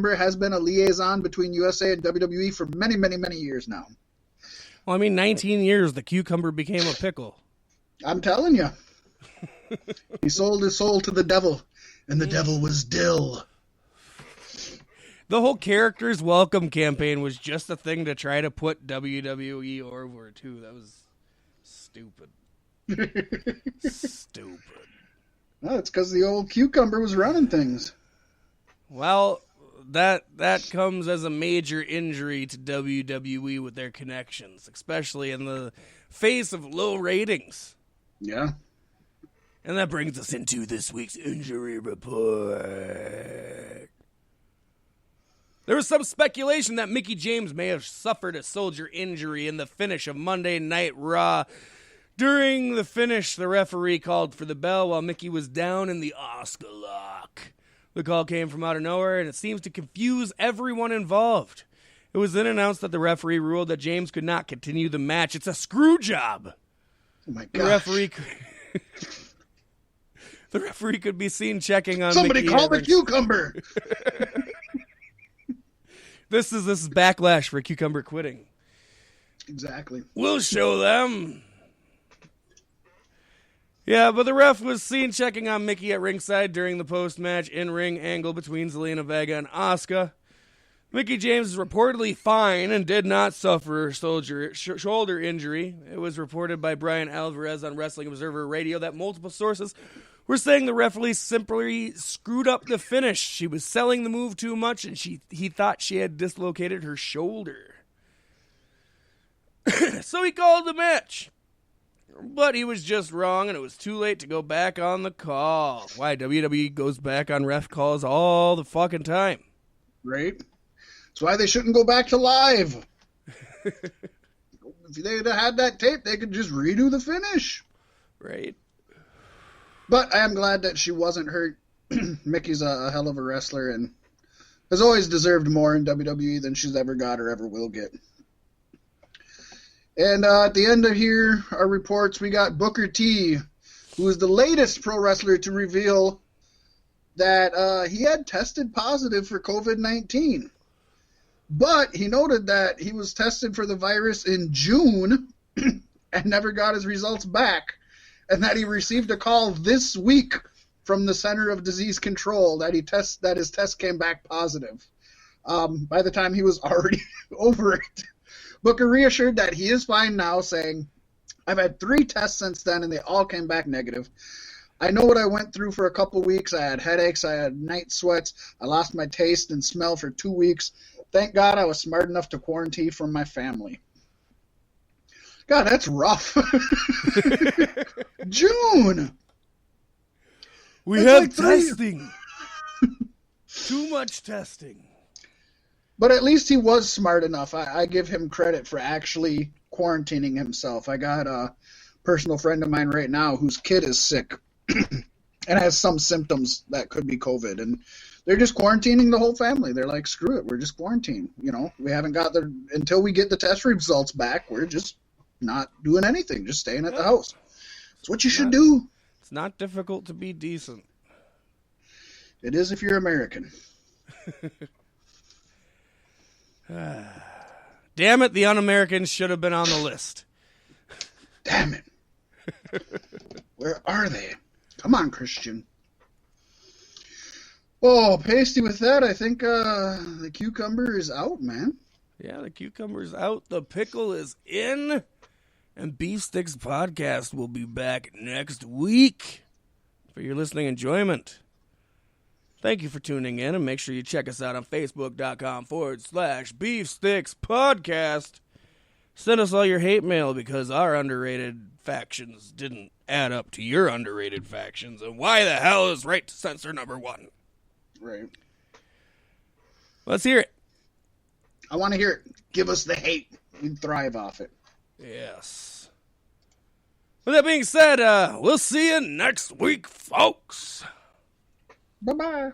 Cucumber has been a liaison between USA and WWE for many, many, many years now. Well, 19 years, the Cucumber became a pickle. I'm telling you. He sold his soul to the devil, and the devil was dill. The whole character's welcome campaign was just a thing to try to put WWE over, too. That was stupid. Stupid. Well, it's because the old Cucumber was running things. Well, that comes as a major injury to WWE with their connections, especially in the face of low ratings. Yeah. And that brings us into this week's injury report. There was some speculation that Mickie James may have suffered a shoulder injury in the finish of Monday Night Raw. During the finish, the referee called for the bell while Mickie was down in the Oscar lock. The call came from out of nowhere, and it seems to confuse everyone involved. It was then announced that the referee ruled that James could not continue the match. It's a screw job. Oh, my gosh. The referee could be seen checking on Somebody Mickie call the Cucumber. This is backlash for Cucumber quitting. Exactly. We'll show them. Yeah, but the ref was seen checking on Mickie at ringside during the post-match in-ring angle between Zelina Vega and Asuka. Mickie James is reportedly fine and did not suffer a shoulder injury. It was reported by Brian Alvarez on Wrestling Observer Radio that multiple sources were saying the referee simply screwed up the finish. She was selling the move too much, and he thought she had dislocated her shoulder. So he called the match. But he was just wrong, and it was too late to go back on the call. Why, WWE goes back on ref calls all the fucking time. Right? That's why they shouldn't go back to live. If they had that tape, they could just redo the finish. Right. But I am glad that she wasn't hurt. Mickey's a hell of a wrestler and has always deserved more in WWE than she's ever got or ever will get. And at the end of here, our reports, we got Booker T, who is the latest pro wrestler to reveal that he had tested positive for COVID-19. But he noted that he was tested for the virus in June and never got his results back, and that he received a call this week from the Center of Disease Control that his test came back positive. By the time he was already over it. Booker reassured that he is fine now, saying, "I've had 3 tests since then, and they all came back negative. I know what I went through for a couple weeks. I had headaches. I had night sweats. I lost my taste and smell for 2 weeks. Thank God I was smart enough to quarantine from my family." God, that's rough. June! We have testing. Too much testing. But at least he was smart enough. I give him credit for actually quarantining himself. I got a personal friend of mine right now whose kid is sick and has some symptoms that could be COVID. And they're just quarantining the whole family. They're like, screw it, we're just quarantined. You know, we haven't got until we get the test results back, we're just not doing anything, just staying at the house. It's what you should do. It's not difficult to be decent. It is if you're American. Damn it, the un-Americans should have been on the list. Damn it. Where are they? Come on, Christian. Oh, Paystee, with that, I think the Cucumber is out, man. Yeah, the Cucumber's out. The pickle is in. And Beef Sticks Podcast will be back next week for your listening enjoyment. Thank you for tuning in, and make sure you check us out on Facebook.com/Beef Sticks Podcast. Send us all your hate mail because our underrated factions didn't add up to your underrated factions. And why the hell is Right to Censor #1? Right. Let's hear it. I want to hear it. Give us the hate. We thrive off it. Yes. With that being said, we'll see you next week, folks. Bye-bye.